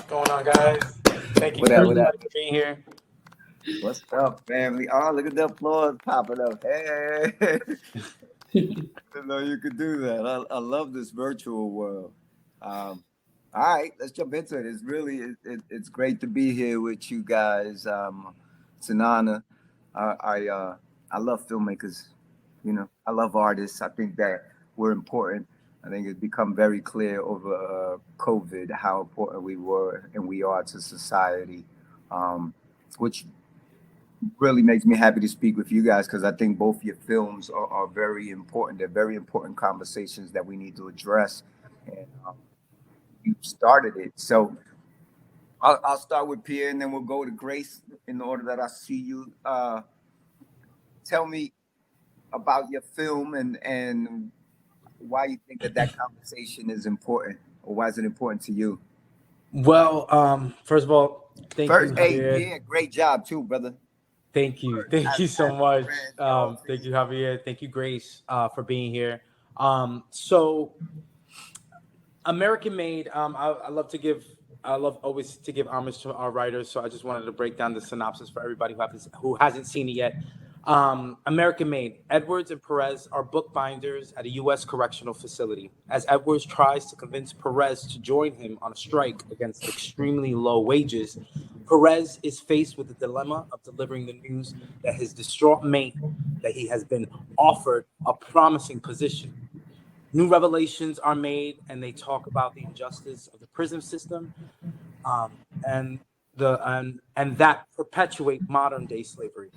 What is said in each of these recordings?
going on, guys? Thank you What up, for what up? being here. What's up, family? Oh, look at the applause popping up. Hey. Didn't know you could do that. I love this virtual world. All right, let's jump into it. It's really it's great to be here with you guys. It's an honor. I love filmmakers. You know, I love artists. I think that we're important. I think it's become very clear over COVID how important we were and we are to society, which really makes me happy to speak with you guys because I think both your films are very important. They're very important conversations that we need to address, and you started it. So I'll start with Pierre, and then we'll go to Grace in the order that I see you. Tell me about your film and why you think that conversation is important, or why is it important to you? Well, first of all, thank you, Hey, Javier. Pierre, great job too, brother. Thank you so much. Thank you, Javier. Thank you, Grace, for being here. So, American Made. I love always to give homage to our writers. So I just wanted to break down the synopsis for everybody who hasn't seen it yet. American Made. Edwards and Perez are bookbinders at a U.S. correctional facility. As Edwards tries to convince Perez to join him on a strike against extremely low wages, Perez is faced with the dilemma of delivering the news that his distraught mate that he has been offered a promising position. New revelations are made, and they talk about the injustice of the prison system, and that perpetuate modern day slavery.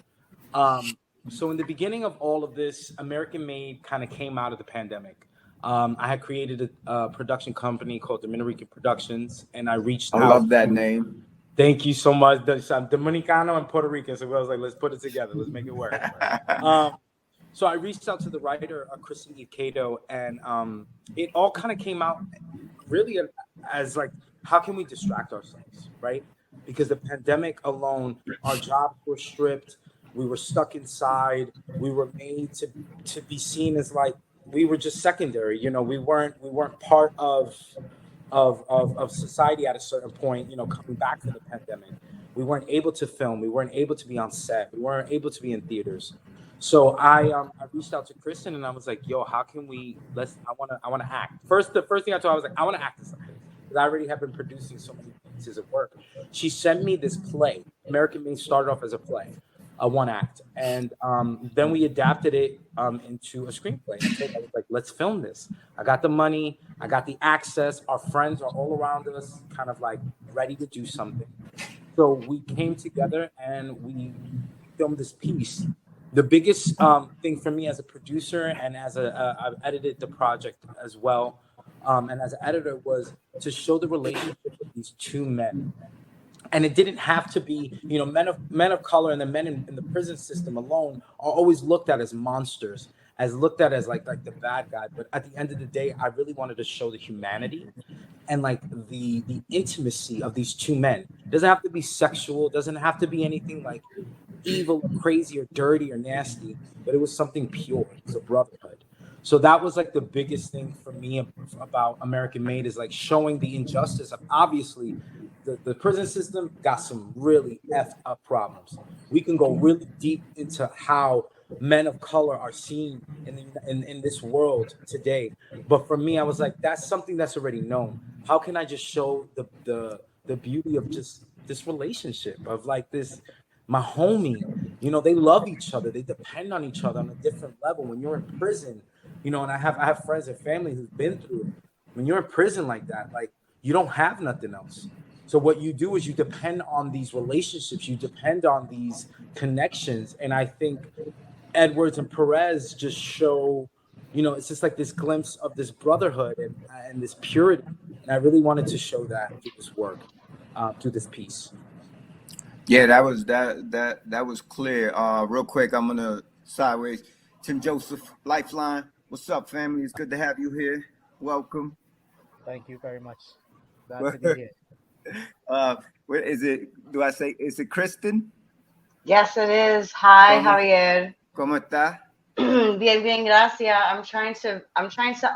So in the beginning of all of this, American Made kind of came out of the pandemic. I had created a production company called Dominican Productions, and I reached out. I love that name. Thank you so much. I'm Dominicano and Puerto Rican, so I was like, let's put it together. Let's make it work. So I reached out to the writer, Christin Eve Cato, and it all kind of came out really as like, how can we distract ourselves, right? Because the pandemic alone, our jobs were stripped. We were stuck inside. We were made to be seen as like we were just secondary. You know, we weren't part of society at a certain point. You know, coming back from the pandemic, we weren't able to film. We weren't able to be on set. We weren't able to be in theaters. So I reached out to Kristen and I was like, yo, how can we I want to act. The first thing I told her, I was like, I want to act in something. Because I already have been producing so many pieces of work. She sent me this play. American Made started off as a play, a one act. And then we adapted it into a screenplay. And I was like, let's film this. I got the money, I got the access, our friends are all around us, kind of like ready to do something. So we came together and we filmed this piece. The biggest thing for me as a producer and as I've edited the project as well, and as an editor, was to show the relationship of these two men. And it didn't have to be, you know, men of color and the men in the prison system alone are always looked at as monsters, as looked at as like the bad guy. But at the end of the day, I really wanted to show the humanity and like the intimacy of these two men. It doesn't have to be sexual, it doesn't have to be anything like evil or crazy or dirty or nasty, but it was something pure. It's a brotherhood. So that was like the biggest thing for me about American Made, is like showing the injustice of, obviously, the prison system got some really effed up problems. We can go really deep into how men of color are seen in this world today. But for me, I was like, that's something that's already known. How can I just show the beauty of just this relationship of like this, my homie, you know, they love each other. They depend on each other on a different level. When you're in prison, you know, and I have friends and family who've been through it. When you're in prison like that, like you don't have nothing else. So what you do is you depend on these relationships, you depend on these connections. And I think Edwards and Perez just show, you know, it's just like this glimpse of this brotherhood and this purity. And I really wanted to show that through this work, through this piece. Yeah, that was clear. Real quick, I'm gonna sideways. Tim Joseph, Lifeline. What's up, family? It's good to have you here. Welcome. Thank you very much. Glad to be here. Where is it? Do I say, is it Kristen? Yes, it is. Hi, Javier. ¿Cómo está? Bien, gracias. I'm trying to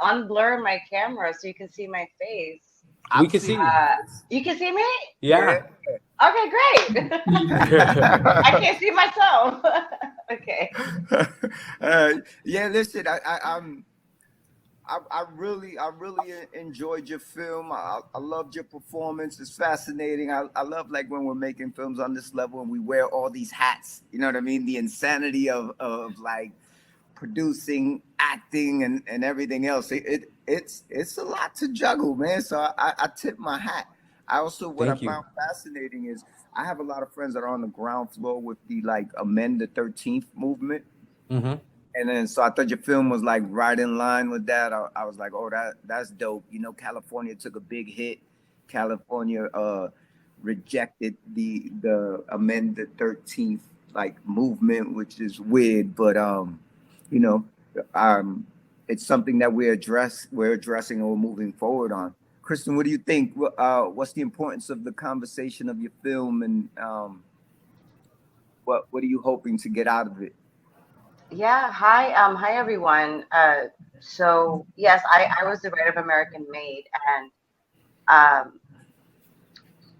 unblur my camera so you can see my face. We can see you. You can see me? Yeah. Okay, great. I can't see myself. Okay. Yeah, listen, I really enjoyed your film. I loved your performance. It's fascinating. I love like when we're making films on this level and we wear all these hats. You know what I mean? The insanity of like producing, acting, and everything else. It's a lot to juggle, man. So I tip my hat. I also what I found fascinating is I have a lot of friends that are on the ground floor with the like Amend the 13th movement. Mm-hmm. And then, so I thought your film was like right in line with that. I was like, oh, that's dope. You know, California took a big hit. California rejected the Amend the 13th like movement, which is weird, but you know, it's something that we're addressing and we're moving forward on. Christin, what do you think? What's the importance of the conversation of your film, and what are you hoping to get out of it? Yeah. Hi everyone. So yes, I was the Right of American Made, and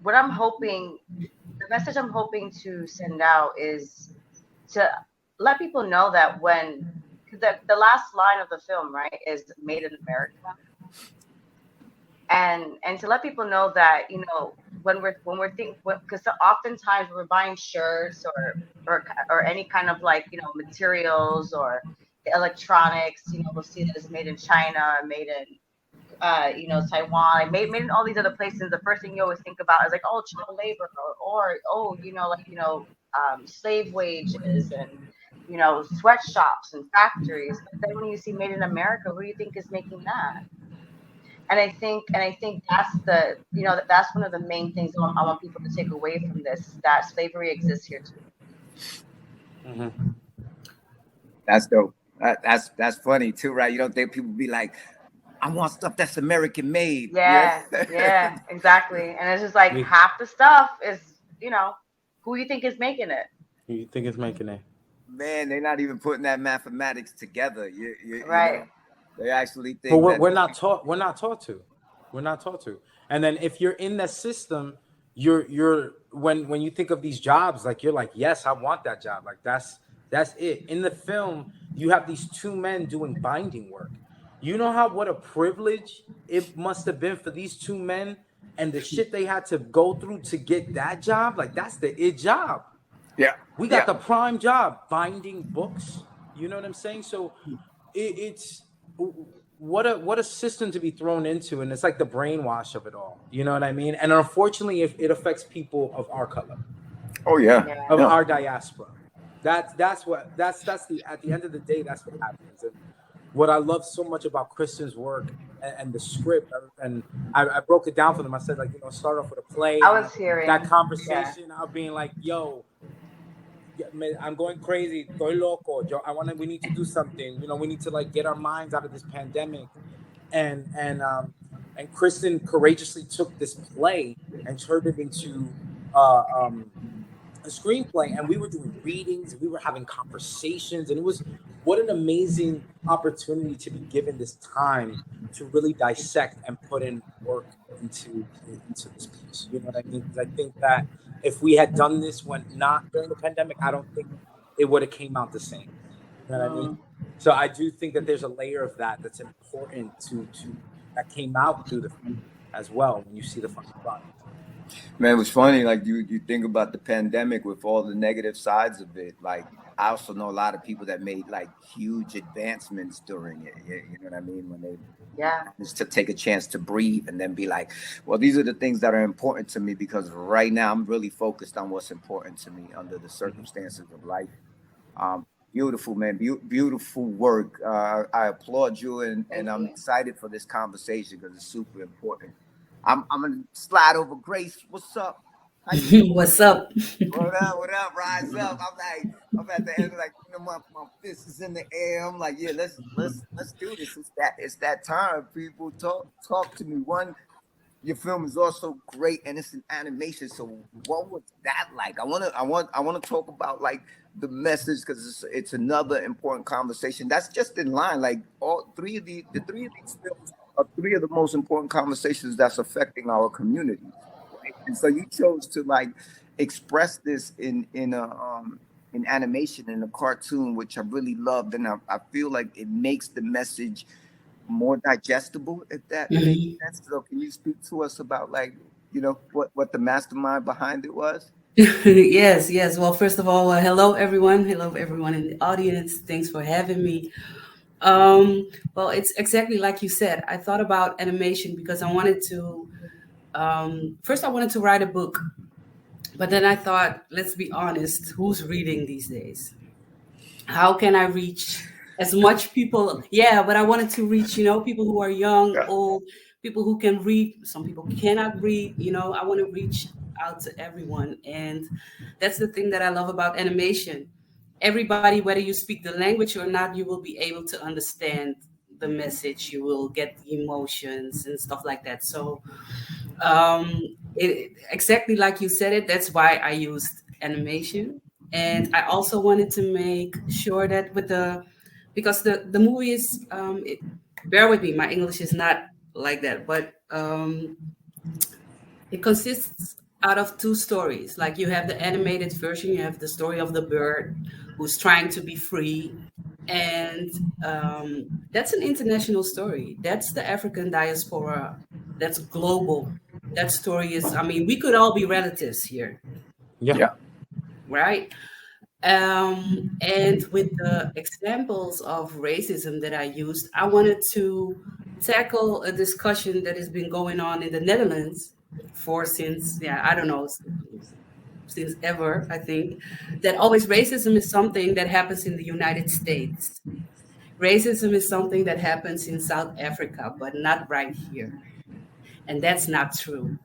what I'm hoping, the message I'm hoping to send out is to let people know that when the last line of the film, right, is Made in America, and to let people know that, you know, when we're thinking, because oftentimes we're buying shirts or any kind of, like, you know, materials or electronics, you know, we'll see that it's made in China, made in you know, Taiwan, made in all these other places. The first thing you always think about is like, oh, child labor, or oh, you know, like, you know, slave wages, and, you know, sweatshops and factories. But then when you see Made in America, who do you think is making that? And I think that's the, you know, that's one of the main things I want people to take away from this, that slavery exists here too. Mm-hmm. That's dope. That's funny too, right? You don't think people be like, I want stuff that's American made. Yeah, exactly. And it's just like half the stuff is, you know, who you think is making it? Who you think is making it? Man, they're not even putting that mathematics together. Right. You know, they actually think. But we're not taught. We're not taught to. We're not taught to. And then if you're in that system, you're when you think of these jobs, like, you're like, yes, I want that job. Like, that's it. In the film, you have these two men doing binding work. You know what a privilege it must have been for these two men, and the shit they had to go through to get that job. Like, that's the job. Yeah. We got the prime job, binding books. You know what I'm saying? So it's what a system to be thrown into, and it's like the brainwash of it all. You know what I mean? And unfortunately, it affects people of our color. Oh yeah. Of our diaspora. That's the at the end of the day, that's what happens. And what I love so much about Christin's work and the script, and I broke it down for them. I said, like, you know, start off with a play. I was hearing that conversation of being like, yo, I'm going crazy. Estoy loco. We need to do something. You know, we need to, like, get our minds out of this pandemic. And Christin courageously took this play and turned it into a screenplay. And we were doing readings, and we were having conversations, and it was, what an amazing opportunity to be given this time to really dissect and put in work into this piece. You know what I mean? Because I think that if we had done this when not during the pandemic, I don't think it would have came out the same. You know what I mean? So I do think that there's a layer of that's important to that came out through the film as well when you see the final product. Man, it was funny. Like, you think about the pandemic with all the negative sides of it. Like, I also know a lot of people that made like huge advancements during it. You know what I mean? When they just to take a chance to breathe and then be like, well, these are the things that are important to me, because right now I'm really focused on what's important to me under the circumstances of life. Beautiful, man. Beautiful work. I applaud you, and I'm excited for this conversation because it's super important. I'm gonna slide over Grace. What's up? What's up? What up? Rise up. I'm at the end, like, you know, my fist is in the air. I'm like, yeah, let's do this. It's that time. People talk to me. One, your film is also great, and it's an animation. So what was that like? I wanna talk about like the message, because it's another important conversation. That's just in line. Like, all three of these films are three of the most important conversations that's affecting our communities, right? And so you chose to like express this in animation, in a cartoon, which I really loved, and I feel like it makes the message more digestible, if that makes Mhm. sense. So can you speak to us about like, what the mastermind behind it was? Yes, yes. Well, first of all, hello everyone. Hello everyone in the audience. Thanks for having me. Well, it's exactly like you said. I thought about animation because I wanted to. First, I wanted to write a book, but then I thought, let's be honest, who's reading these days? How can I reach as much people? Yeah, but I wanted to reach, people who are young, Yeah. old, people who can read. Some people cannot read. I want to reach out to everyone. And that's the thing that I love about animation. Everybody, whether you speak the language or not, you will be able to understand the message. You will get the emotions and stuff like that. So exactly like you said it, that's why I used animation. And I also wanted to make sure that because the movie is, bear with me, my English is not like that, but it consists out of two stories. Like you have the animated version, you have the story of the bird who's trying to be free. And that's an international story. That's the African diaspora. That's global. That story is, I mean, we could all be relatives here, Yeah. Yeah. right? And with the examples of racism that I used, I wanted to tackle a discussion that has been going on in the Netherlands for since, yeah, I don't know, since ever, I think, that always racism is something that happens in the United States. Racism is something that happens in South Africa, but not right here. And that's not true.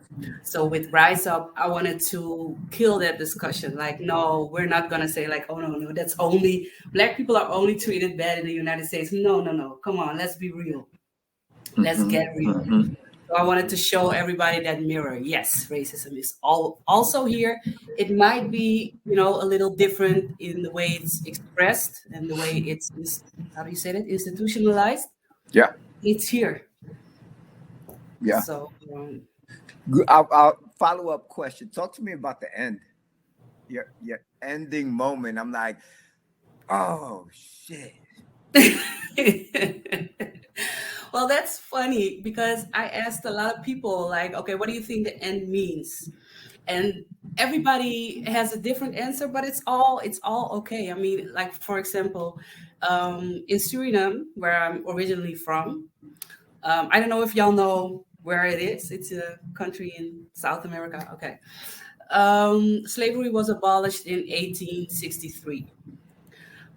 So with Rise Up, I wanted to kill that discussion. Like, no, we're not gonna say like, oh no, that's only black people are only treated bad in the United States. No, no, no. Come on, let's be real. Let's Hmm. get real. Hmm. So I wanted to show everybody that mirror. Yes, racism is also here. It might be, a little different in the way it's expressed and the way how do you say that? Institutionalized. Yeah. It's here. Yeah. So I'll follow up question. Talk to me about the end. Your ending moment. I'm like, oh shit. well, that's funny because I asked a lot of people, like, okay, what do you think the end means? And everybody has a different answer, but it's all okay. I mean, like for example, in Suriname, where I'm originally from, I don't know if y'all know where it is. It's a country in South America. Okay. Slavery was abolished in 1863,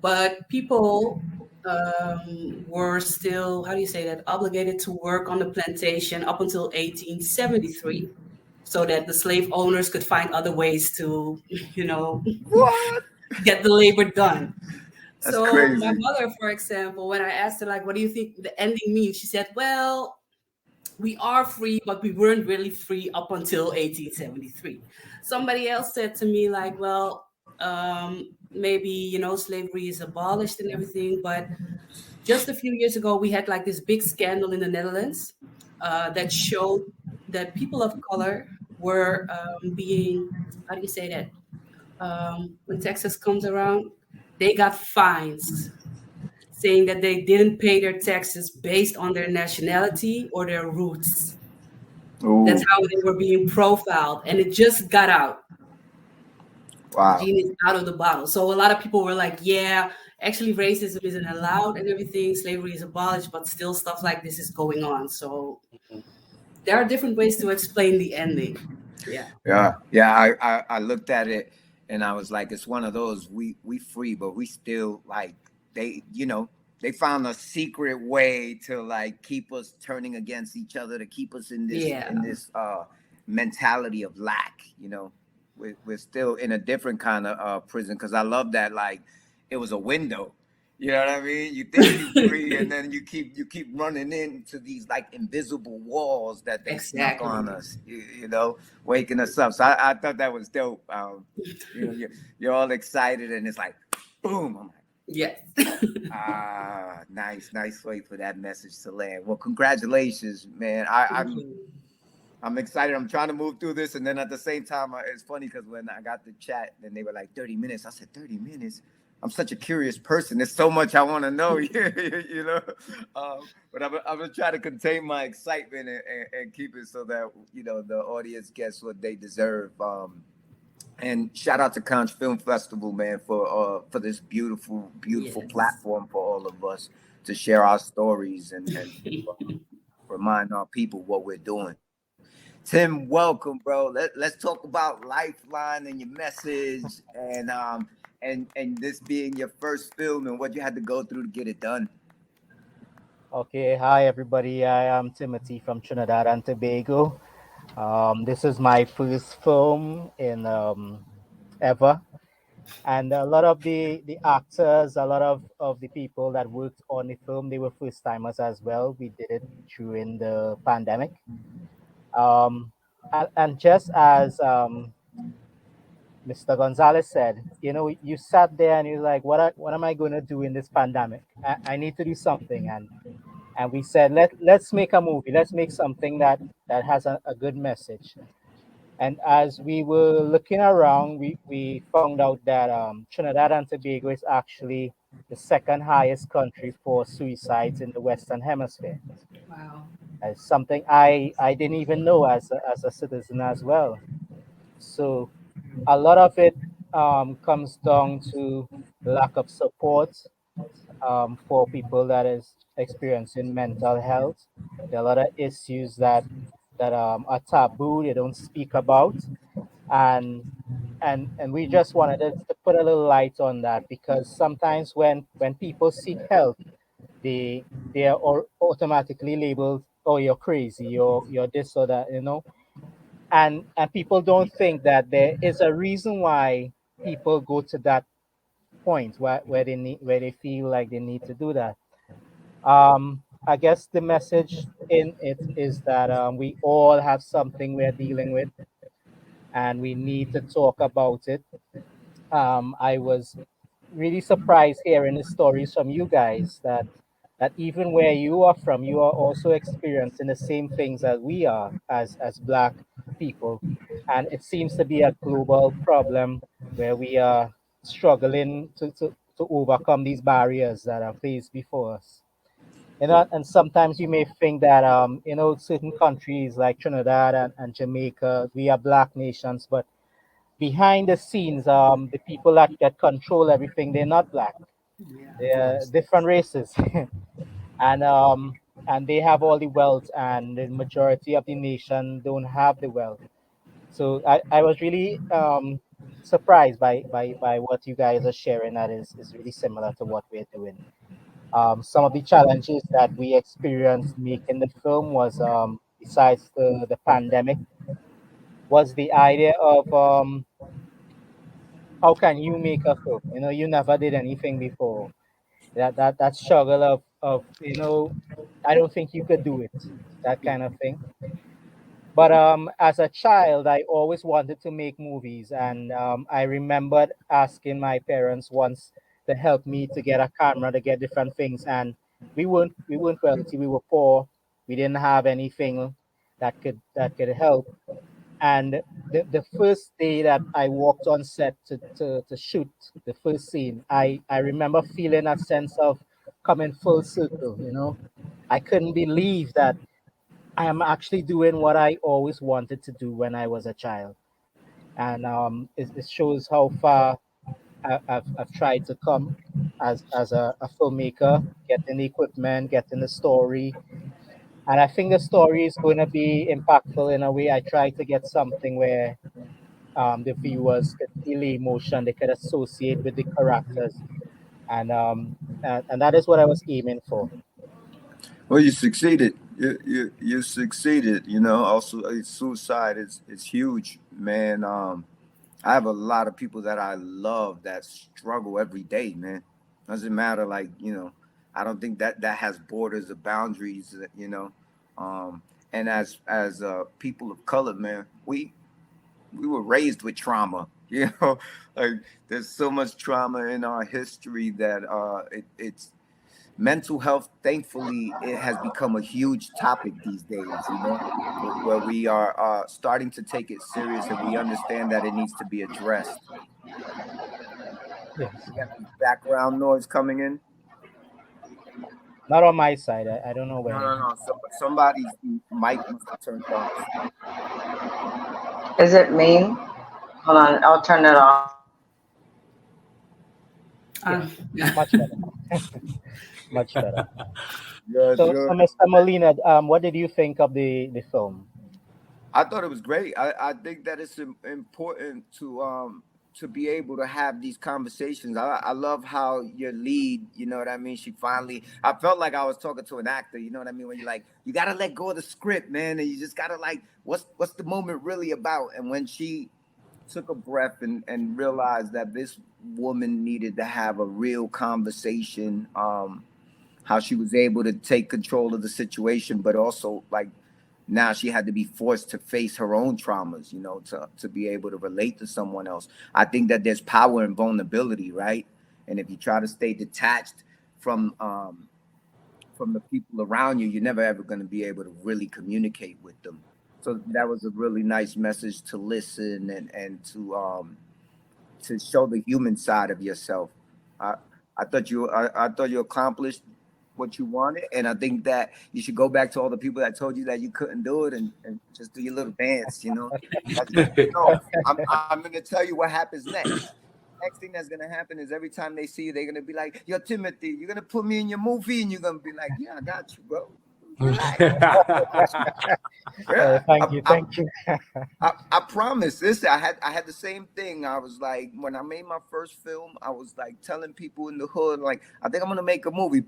but people were still, how do you say that, obligated to work on the plantation up until 1873 so that the slave owners could find other ways to, you know, What? get the labor done. That's So my crazy. mother, for example, when I asked her, like, what do you think the ending means? She said, well, we are free, but we weren't really free up until 1873. Somebody else said to me, like, well, maybe, slavery is abolished and everything, but just a few years ago, we had like this big scandal in the Netherlands that showed that people of color were being, how do you say that? When Texas comes around, they got fines saying that they didn't pay their taxes based on their nationality or their roots. That's Ooh. how they were being profiled. And it just got out. Wow. Gene is out of the bottle. So a lot of people were like, yeah, actually racism isn't allowed and everything. Slavery is abolished, but still stuff like this is going on. So there are different ways to explain the ending. Yeah. Yeah. Yeah. I looked at it and I was like, it's one of those we free, but we still like they found a secret way to like keep us turning against each other, to keep us in this Yeah. mentality of lack. We're still in a different kind of prison, because I love that, like, it was a window. You know what I mean? You think you free, and then you keep running into these like invisible walls that they snuck on Exactly. us. Waking us up. So I thought that was dope. You're all excited, and it's like, boom. I'm like, Yes. Nice way for that message to land. Well, congratulations, man. Thank you. I'm excited. I'm trying to move through this, and then at the same time, it's funny because when I got the chat, and they were like 30 minutes. I said 30 minutes. I'm such a curious person. There's so much I want to know, you know. But I'm gonna try to contain my excitement and keep it so that the audience gets what they deserve. And shout out to Conch Film Festival, man, for this beautiful Yes. platform for all of us to share our stories and remind our people what we're doing. Tim, welcome, bro. Let's talk about Lifeline and your message, and this being your first film and what you had to go through to get it done. Okay, hi everybody. I am Timothy from Trinidad and Tobago. This is my first film in ever, and a lot of the actors, a lot of the people that worked on the film, they were first timers as well. We did it during the pandemic, and just as Mr. Gonzalez said, you sat there and you're like, what am I going to do in this pandemic? I need to do something, and we said let's make a movie. Let's make something that has a good message. And as we were looking around, we found out that Trinidad and Tobago is actually the second highest country for suicides in the Western Hemisphere. Wow. It's something I didn't even know as a citizen as well. So a lot of it comes down to lack of support for people that is experiencing mental health. There are a lot of issues that are taboo. They don't speak about, and and we just wanted to put a little light on that, because sometimes when people seek help, they are automatically labeled, oh, you're crazy, you're this or that, and people don't think that there is a reason why people go to that point where they feel like they need to do that. I guess the message in it is that we all have something we're dealing with, and we need to talk about it. I was really surprised hearing the stories from you guys, that even where you are from, you are also experiencing the same things as we are as Black people, and it seems to be a global problem where we are struggling to overcome these barriers that are placed before us. And sometimes you may think that certain countries like Trinidad and Jamaica, we are Black nations, but behind the scenes, the people that control everything, they're not Black. Yeah. They're different races, and and they have all the wealth, and the majority of the nation don't have the wealth. So I was really surprised by what you guys are sharing. That is really similar to what we're doing. Some of the challenges that we experienced making the film was, besides the pandemic, was the idea of how can you make a film? You never did anything before. That struggle of I don't think you could do it, that kind of thing. But as a child, I always wanted to make movies, and I remembered asking my parents once to help me to get a camera, to get different things, and we weren't wealthy, we were poor, we didn't have anything that could help. And the first day that I walked on set to shoot the first scene, I remember feeling that sense of coming full circle. I couldn't believe that I am actually doing what I always wanted to do when I was a child. And it shows how far I've tried to come as a filmmaker, getting the equipment, getting the story. And I think the story is going to be impactful in a way. I try to get something where the viewers could feel the emotion, they could associate with the characters, and that is what I was aiming for. Well, you succeeded. You succeeded. Also, suicide is huge, man. I have a lot of people that I love that struggle every day, man. Doesn't matter, like, I don't think that has borders or boundaries, and as people of color, man, we were raised with trauma, You know, like there's so much trauma in our history that it's mental health. Thankfully, it has become a huge topic these days. You know, where we are starting to take it serious and we understand that it needs to be addressed. Yes. We got this background noise coming in. Not on my side. I don't know No, where. no, no. Somebody's mic must have turned off. Is it me? Hold on, I'll turn it off. Yeah. Much better. Much better. Good, So, good. Mr. Molina, what did you think of the film? I thought it was great. I think that it's important to be able to have these conversations. I love how your lead, you know what I mean? She finally, I felt like I was talking to an actor, you know what I mean? When you're like, you gotta let go of the script, man, and you just gotta like, what's the moment really about? And when she took a breath and realized that this woman needed to have a real conversation, how she was able to take control of the situation, but also like now she had to be forced to face her own traumas, you know, to be able to relate to someone else. I think that there's power in vulnerability, right? And if you try to stay detached from the people around you, you're never ever going to be able to really communicate with them. So that was a really nice message to listen and to show the human side of yourself. I thought you accomplished what you wanted, and I think that you should go back to all the people that told you that you couldn't do it and just do your little dance, you know. No, I'm going to tell you what happens next. Next thing that's going to happen is every time they see you, they're going to be like, yo, Timothy, you're going to put me in your movie, and you're going to be like, yeah, I got you, bro. Yeah, Thank you. I promise. This I had the same thing. I was like, when I made my first film, I was like telling people in the hood, like, I think I'm gonna make a movie.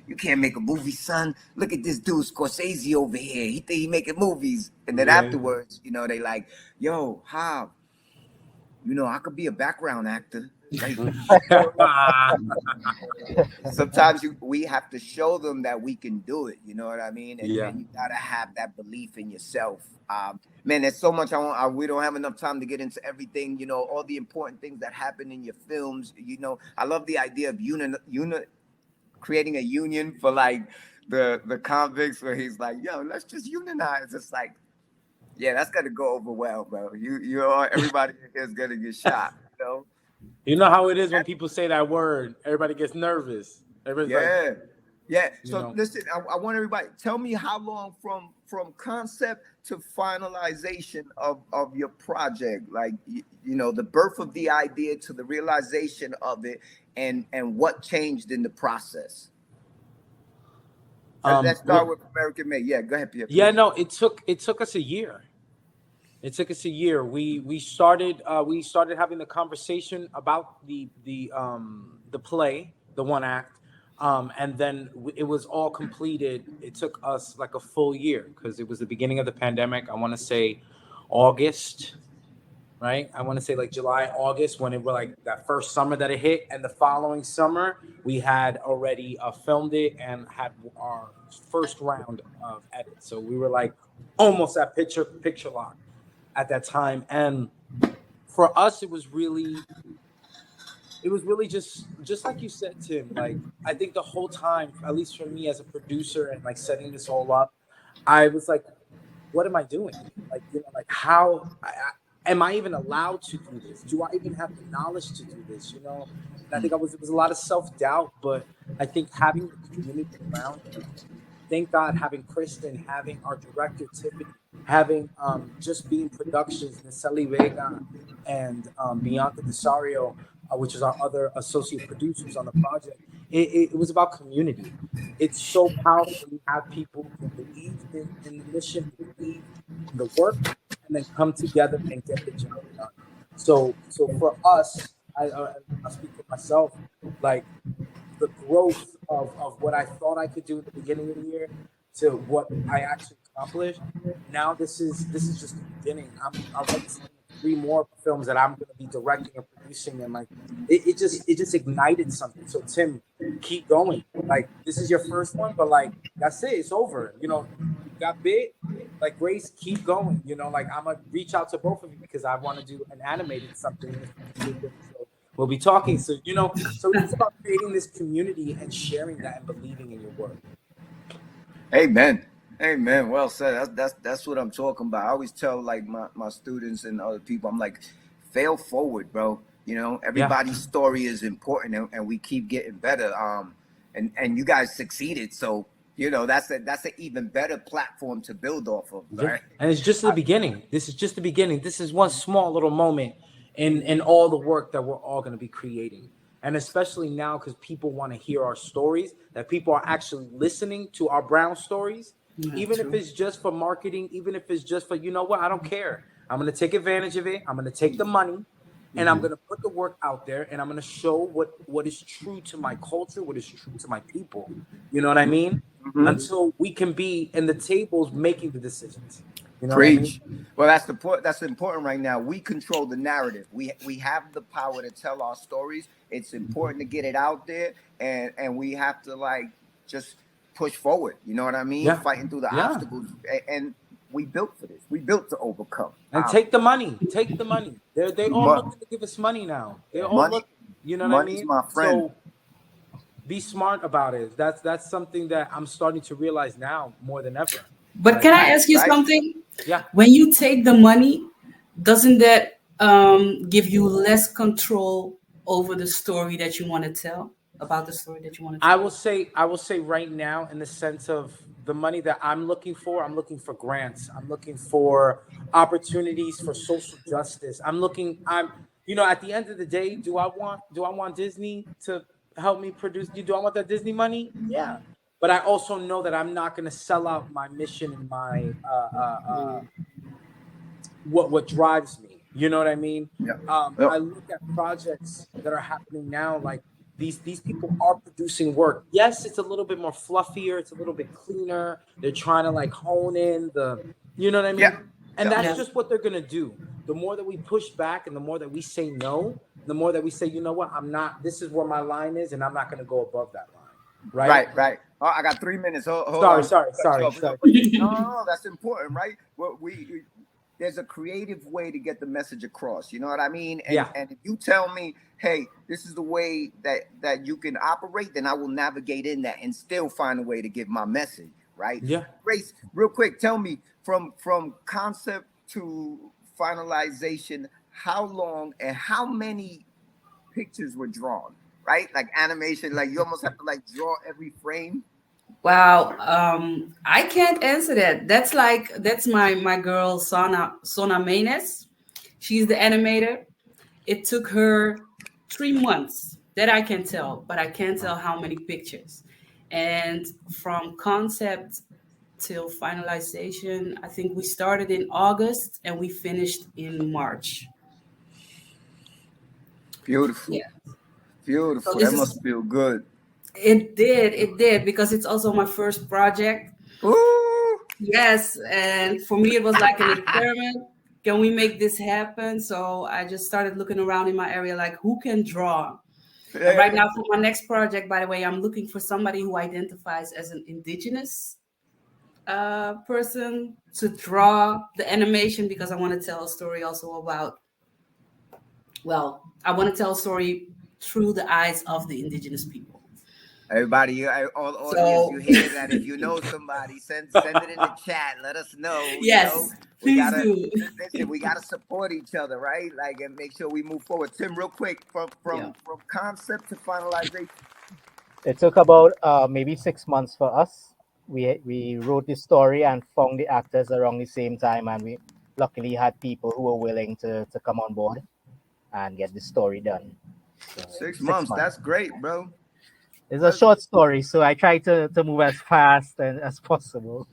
You can't make a movie, son. Look at this dude Scorsese over here. He think he making movies. And then afterwards, you know, they like, yo, how? You know, I could be a background actor. Like, sometimes we have to show them that we can do it. You know what I mean? And you gotta have that belief in yourself. Man, there's so much we don't have enough time to get into everything. You know, all the important things that happen in your films. You know, I love the idea of creating a union for like the convicts, where he's like, yo, let's just unionize. It's like, yeah, that's gonna go over well, bro. You know, everybody is gonna get shot. You know. You know how it is when people say that word. Everybody gets nervous. Everybody's yeah. So know. listen, I want everybody, tell me how long from concept to finalization of your project, like you know, the birth of the idea to the realization of it, and what changed in the process. Let's start with American Made. Yeah, go ahead, Pierre. Yeah, no, it took us a year. It took us a year. We started having the conversation about the play, the one act, and then it was all completed. It took us like a full year because it was the beginning of the pandemic. I want to say August, right? I want to say like July, August, when it was like that first summer that it hit, and the following summer we had already filmed it and had our first round of edits. So we were like almost at picture lock at that time. And for us, it was really just like you said, Tim. Like, I think the whole time, at least for me as a producer and like setting this all up, I was like, what am I doing? Like, you know, like how am I even allowed to do this? Do I even have the knowledge to do this? You know, and I think it was a lot of self-doubt, but I think having the community around me, thank God, having Christin, having our director Tiffany, having Just Being Productions, Naceli Vega, and Bianca Desario, which is our other associate producers on the project. It was about community. It's so powerful when you have people who believe in the mission, who believe in the work, and then come together and get the job done. So for us, I speak for myself, like the growth of what I thought I could do at the beginning of the year to what I actually accomplished. Now this is just the beginning. I'm ready to 3 more films that I'm going to be directing and producing, and like it just ignited something. So Tim, keep going. Like, this is your first one, but like that's it. It's over. You know, you got big. like Grace, keep going. You know, like I'm gonna reach out to both of you because I want to do an animated something in the future. So we'll be talking soon. You know, so it's about creating this community and sharing that and believing in your work. Amen. Amen. Well said. That's what I'm talking about. I always tell like my students and other people, I'm like, fail forward, bro. You know, everybody's story is important, and we keep getting better. And you guys succeeded, so you know that's an even better platform to build off of, right? Yeah. And it's just the beginning. This is just the beginning. This is one small little moment in all the work that we're all going to be creating. And especially now, because people want to hear our stories, that people are actually listening to our brown stories, even if it's just for marketing, even if it's just for, you know what, I don't care. I'm going to take advantage of it. I'm going to take the money and I'm going to put the work out there and I'm going to show what is true to my culture, what is true to my people. You know what I mean? Until we can be in the tables making the decisions. You know Preach. what I mean? Well, that's the point. That's important right now. We control the narrative. We have the power to tell our stories. It's important to get it out there, and we have to like just push forward. You know what I mean? Yeah. Fighting through the obstacles, and we built for this. We built to overcome. And take the money. Take the money. They all looking to give us money now. They all look. You know what I mean? My friend. So be smart about it. That's something that I'm starting to realize now more than ever. But can I ask you something? Yeah. When you take the money, doesn't that give you less control over the story that you want to tell? About the story that you want to tell? I will say right now, in the sense of the money that I'm looking for grants. I'm looking for opportunities for social justice. You know, at the end of the day, do I want Disney to help me produce? Do I want that Disney money? Yeah. But I also know that I'm not going to sell out my mission and my what drives me. You know what I mean? I look at projects that are happening now, like these people are producing work. Yes, it's a little bit more fluffier, it's a little bit cleaner. They're trying to like hone in you know what I mean? And that's just what they're gonna do. The more that we push back and the more that we say no, the more that we say, you know what, this is where my line is, and I'm not gonna go above that line. Right. Oh, I got 3 minutes. Hold sorry. No, that's important, right? Well, there's a creative way to get the message across. You know what I mean? And if you tell me, hey, this is the way that you can operate, then I will navigate in that and still find a way to give my message, right? Yeah. Grace, real quick, tell me from concept to finalization, how long and how many pictures were drawn, right? Like animation, like you almost have to like draw every frame. Wow, I can't answer that. That's my girl Sona Maines. She's the animator. It took her 3 months. That I can tell, but I can't tell how many pictures. And from concept till finalization, I think we started in August and we finished in March. Beautiful. Yeah. Beautiful. So that must feel good. It did, because it's also my first project. Ooh. Yes, and for me it was like an experiment. Can we make this happen? So I just started looking around in my area, like who can draw? And right now for my next project, by the way, I'm looking for somebody who identifies as an indigenous person to draw the animation, because I want to tell a story also about, I want to tell a story through the eyes of the indigenous people. Everybody, all audience, you hear that? If you know somebody, send it in the chat. Let us know. Yes, please do. Listen, we gotta support each other, right? Like, and make sure we move forward. Tim, real quick, from concept to finalization. It took about maybe 6 months for us. We wrote the story and found the actors around the same time, and we luckily had people who were willing to come on board and get the story done. So 6 months. That's great, bro. It's a short story, so I try to move as fast as possible.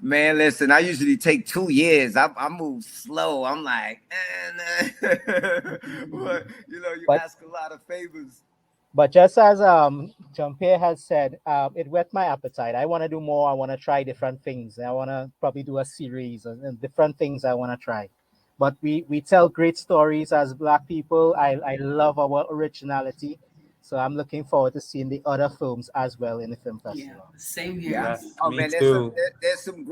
Man, listen, I usually take 2 years. I move slow. I'm like, but, you ask a lot of favors. But just as Jean-Pierre has said, it whet my appetite. I want to do more. I want to try different things. I want to probably do a series and different things I want to try. But we tell great stories as Black people. I love our originality. So I'm looking forward to seeing the other films as well in the film Yeah, festival. same here. Yeah. Yes, Oh me man, too. there's some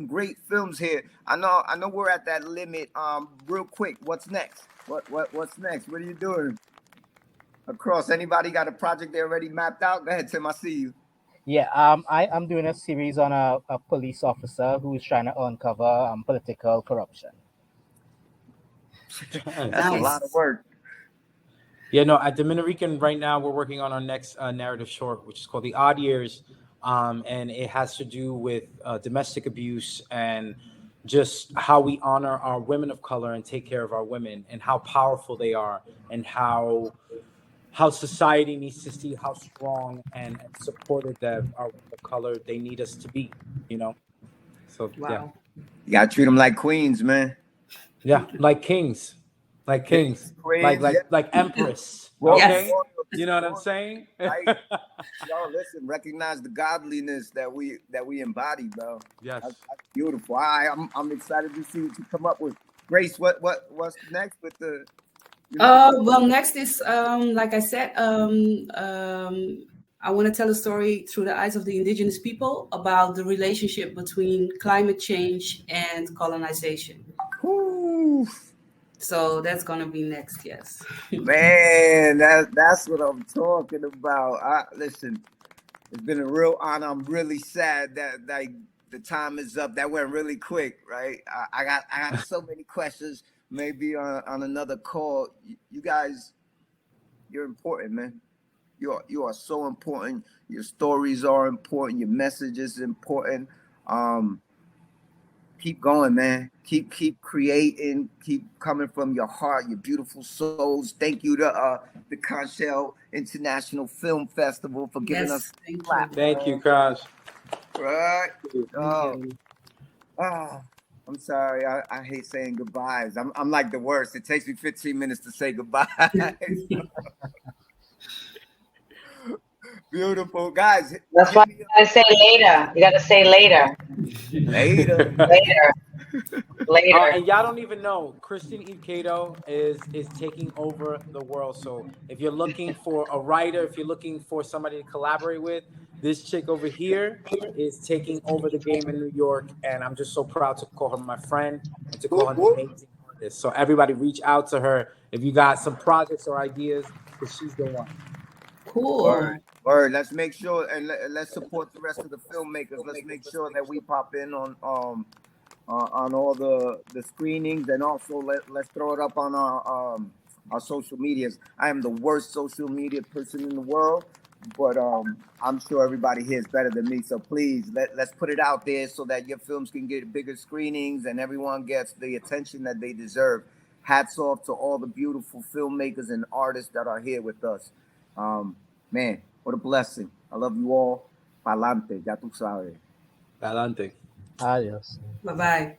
great films here. I know we're at that limit. Real quick, what's next? What's next? What are you doing? Across, anybody got a project they already mapped out? Go ahead, Tim. I see you. Yeah, I'm doing a series on a police officer who is trying to uncover political corruption. That's a lot of work. Yeah, no, at Dominican right now, we're working on our next narrative short, which is called The Odd Years. And it has to do with domestic abuse and just how we honor our women of color and take care of our women and how powerful they are and how society needs to see how strong and supported that our women of color they need us to be, you know? So, yeah. Wow. You gotta treat them like queens, man. Yeah, like kings. Like kings. Queens, yeah. Like empress. Well, Okay? well, You know what I'm saying? right. Yo, listen, recognize the godliness that we embody, bro. Yes. That's beautiful. I'm excited to see what you come up with. Grace, what's next with the? Well, next is like I said, I want to tell a story through the eyes of the indigenous people about the relationship between climate change and colonization. Whew. So that's gonna be next, yes. Man, that's what I'm talking about. Listen, it's been a real honor. I'm really sad that the time is up. That went really quick, right? I got so many questions. Maybe on another call. You guys, you're important, man. You are so important. Your stories are important. Your message is important. Keep going, man. Keep creating. Keep coming from your heart. Your beautiful souls. Thank you to the Conch International Film Festival for giving us Thank clap. Thank you, Conch. Right. Oh, you. I'm sorry. I hate saying goodbyes. I'm like the worst. It takes me 15 minutes to say goodbye. Beautiful guys. That's why you gotta say later. You gotta say later. Later. Later. And y'all don't even know, Christin Eve Cato is taking over the world. So if you're looking for a writer, if you're looking for somebody to collaborate with, this chick over here is taking over the game in New York. And I'm just so proud to call her my friend and to call her an amazing artist. So everybody reach out to her if you got some projects or ideas, because she's the one. Cool. Word. Let's make sure and let's support the rest of the filmmakers. Let's make sure that we pop in on all the screenings, and also let's throw it up on our social medias. I am the worst social media person in the world, but I'm sure everybody here is better than me. So please let's put it out there so that your films can get bigger screenings and everyone gets the attention that they deserve. Hats off to all the beautiful filmmakers and artists that are here with us. Man, what a blessing. I love you all. Pa'lante, ya tú sabes. Pa'lante. Adios. Bye-bye.